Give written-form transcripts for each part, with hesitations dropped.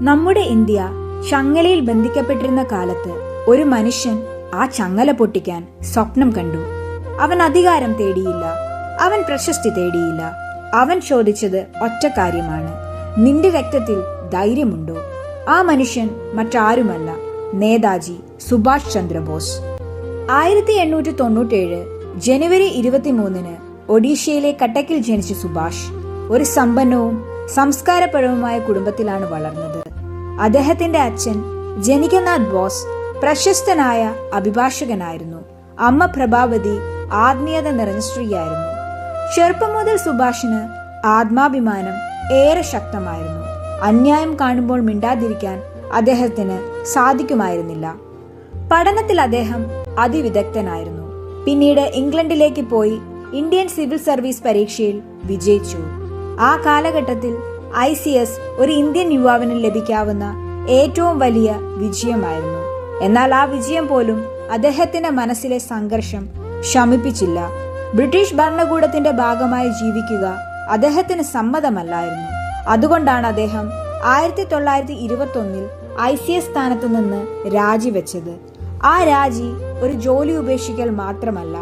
നമ്മുടെ ഇന്ത്യ ചങ്ങലയിൽ ബന്ധിക്കപ്പെട്ടിരുന്ന കാലത്ത് ഒരു മനുഷ്യൻ ആ ചങ്ങല പൊട്ടിക്കാൻ സ്വപ്നം കണ്ടു. അവൻ അധികാരം തേടിയില്ല, അവൻ പ്രശസ്തി തേടിയില്ല. അവൻ ചോദിച്ചത് ഒറ്റ കാര്യമാണ്: നിന്റെ രക്തത്തിൽ ധൈര്യമുണ്ടോ? ആ മനുഷ്യൻ മറ്റാരുമല്ല, നേതാജി സുഭാഷ് ചന്ദ്രബോസ്. 1897 ജനുവരി 23 ഒഡീഷയിലെ കട്ടക്കിൽ ജനിച്ച സുഭാഷ് ഒരു സമ്പന്നവും സംസ്കാരപരവുമായ കുടുംബത്തിലാണ് വളർന്നത്. അദ്ദേഹത്തിന്റെ അച്ഛൻ ജനികനാഥ് ബോസ് പ്രശസ്തനായ അഭിഭാഷകനായിരുന്നു. അമ്മ പ്രഭാവതി ആത്മീയത നിറഞ്ഞ സ്ത്രീയായിരുന്നു. ചെറുപ്പം മുതൽ സുഭാഷിന് ആത്മാഭിമാനം ഏറെ ശക്തമായിരുന്നു. അന്യായം കാണുമ്പോൾ മിണ്ടാതിരിക്കാൻ അദ്ദേഹത്തിന് സാധിക്കുമായിരുന്നില്ല. പഠനത്തിൽ അദ്ദേഹം അതിവിദഗ്ധനായിരുന്നു. പിന്നീട് ഇംഗ്ലണ്ടിലേക്ക് പോയി ഇന്ത്യൻ സിവിൽ സർവീസ് പരീക്ഷയിൽ വിജയിച്ചു. ആ കാലഘട്ടത്തിൽ ICS ഒരു ഇന്ത്യൻ യുവാവിന് ലഭിക്കാവുന്ന ഏറ്റവും വലിയ വിജയമായിരുന്നു. എന്നാൽ ആ വിജയം പോലും അദ്ദേഹത്തിന്റെ മനസ്സിലെ സംഘർഷം ശമിപ്പിച്ചില്ല. ബ്രിട്ടീഷ് ഭരണകൂടത്തിന്റെ ഭാഗമായി ജീവിക്കുക അദ്ദേഹത്തിന് സമ്മതമല്ലായിരുന്നു. അതുകൊണ്ടാണ് അദ്ദേഹം 1921 ICS സ്ഥാനത്തു നിന്ന് രാജിവെച്ചത്. ആ രാജി ഒരു ജോലി ഉപേക്ഷിക്കൽ മാത്രമല്ല,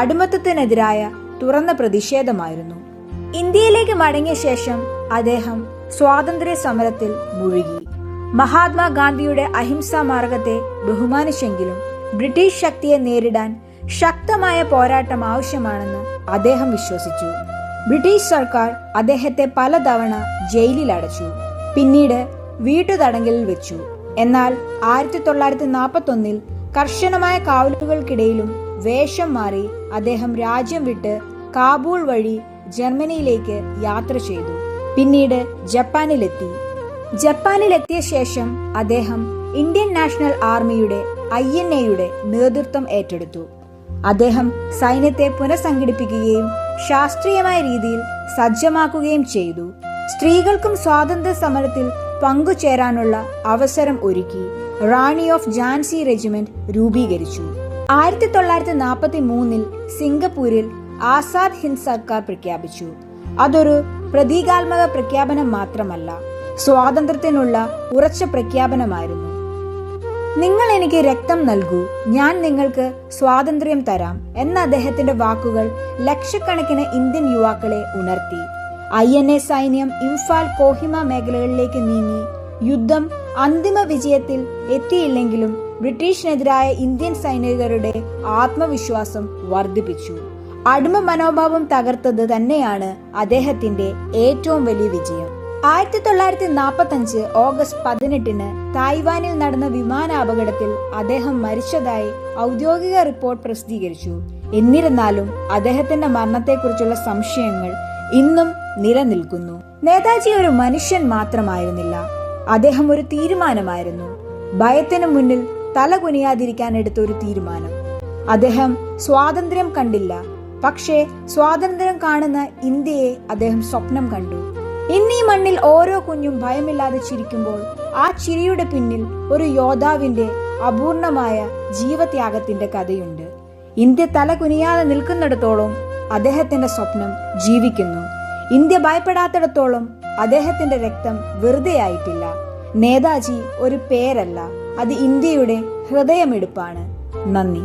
അടിമത്തത്തിനെതിരായ തുറന്ന പ്രതിഷേധമായിരുന്നു. ഇന്ത്യയിലേക്ക് മടങ്ങിയ ശേഷം അദ്ദേഹം സ്വാതന്ത്ര്യ സമരത്തിൽ മുഴുകി. മഹാത്മാഗാന്ധിയുടെ അഹിംസാ മാർഗത്തെ ബഹുമാനിച്ചെങ്കിലും ബ്രിട്ടീഷ് ശക്തിയെ നേരിടാൻ ശക്തമായ പോരാട്ടം ആവശ്യമാണെന്ന് അദ്ദേഹം വിശ്വസിച്ചു. ബ്രിട്ടീഷ് സർക്കാർ അദ്ദേഹത്തെ പലതവണ ജയിലിൽ അടച്ചു, പിന്നീട് വീട്ടുതടങ്കലിൽ വെച്ചു. എന്നാൽ 1941 കർശനമായ കാവലുകൾക്കിടയിലും വേഷം മാറി അദ്ദേഹം രാജ്യം വിട്ട് കാബൂൾ വഴി ജർമ്മനിയിലേക്ക് യാത്ര ചെയ്തു. പിന്നീട് ജപ്പാനിലെത്തിയ ശേഷം അദ്ദേഹം ഇന്ത്യൻ നാഷണൽ ആർമിയുടെ INA നേതൃത്വം ഏറ്റെടുത്തു. അദ്ദേഹം സൈന്യത്തെ പുനഃസംഘടിപ്പിക്കുകയും ശാസ്ത്രീയമായ രീതിയിൽ സജ്ജമാക്കുകയും ചെയ്തു. സ്ത്രീകൾക്കും സ്വാതന്ത്ര്യ സമരത്തിൽ പങ്കുചേരാനുള്ള അവസരം ഒരുക്കി. റാണി ഓഫ് ഝാൻസി റെജിമെന്റ് രൂപീകരിച്ചു. 1943 സിംഗപ്പൂരിൽ ആസാദ് ഹിന്ദ് സർക്കാർ പ്രഖ്യാപിച്ചു. അതൊരു പ്രതീകാത്മക പ്രഖ്യാപനം മാത്രമല്ല, സ്വാതന്ത്ര്യത്തിനുള്ള ഉറച്ച പ്രഖ്യാപനമായിരുന്നു. നിങ്ങൾ എനിക്ക് രക്തം നൽകൂ, ഞാൻ നിങ്ങൾക്ക് സ്വാതന്ത്ര്യം തരാം എന്ന അദ്ദേഹത്തിന്റെ വാക്കുകൾ ലക്ഷക്കണക്കിന് ഇന്ത്യൻ യുവാക്കളെ ഉണർത്തി. INA സൈന്യം ഇംഫാൽ, കോഹിമ മേഖലകളിലേക്ക് നീങ്ങി. യുദ്ധം അന്തിമ വിജയത്തിൽ എത്തിയില്ലെങ്കിലും ബ്രിട്ടീഷിനെതിരായ ഇന്ത്യൻ സൈനികരുടെ ആത്മവിശ്വാസം വർദ്ധിപ്പിച്ചു. അടിമ മനോഭാവം തകർത്തത് തന്നെയാണ് അദ്ദേഹത്തിന്റെ ഏറ്റവും വലിയ വിജയം. 1945 ഓഗസ്റ്റ് 18 തായ്വാനിൽ നടന്ന വിമാനാപകടത്തിൽ അദ്ദേഹം മരിച്ചതായി ഔദ്യോഗിക റിപ്പോർട്ട് പ്രസിദ്ധീകരിച്ചു. എന്നിരുന്നാലും അദ്ദേഹത്തിന്റെ മരണത്തെക്കുറിച്ചുള്ള സംശയങ്ങൾ ഇന്നും നിലനിൽക്കുന്നു. നേതാജി ഒരു മനുഷ്യൻ മാത്രമായിരുന്നില്ല, അദ്ദേഹം ഒരു തീരുമാനമായിരുന്നു. ഭയത്തിനു മുന്നിൽ തല കുനിയാതിരിക്കാൻ എടുത്ത ഒരു തീരുമാനം. അദ്ദേഹം സ്വാതന്ത്ര്യം കണ്ടില്ല, പക്ഷേ സ്വാതന്ത്ര്യം കാണുന്ന ഇന്ത്യയെ അദ്ദേഹം സ്വപ്നം കണ്ടു. ഇന്നീ മണ്ണിൽ ഓരോ കുഞ്ഞും ഭയമില്ലാതെ ചിരിക്കുമ്പോൾ ആ ചിരിയുടെ പിന്നിൽ ഒരു യോദ്ധാവിന്റെ അപൂർണമായ ജീവത്യാഗത്തിന്റെ കഥയുണ്ട്. ഇന്ത്യ തല കുനിയാതെ നിൽക്കുന്നിടത്തോളം അദ്ദേഹത്തിന്റെ സ്വപ്നം ജീവിക്കുന്നു. ഇന്ത്യ ഭയപ്പെടാത്തിടത്തോളം അദ്ദേഹത്തിന്റെ രക്തം വെറുതെയായിട്ടില്ല. നേതാജി ഒരു പേരല്ല, അത് ഇന്ത്യയുടെ ഹൃദയമിടിപ്പാണ്. നന്ദി.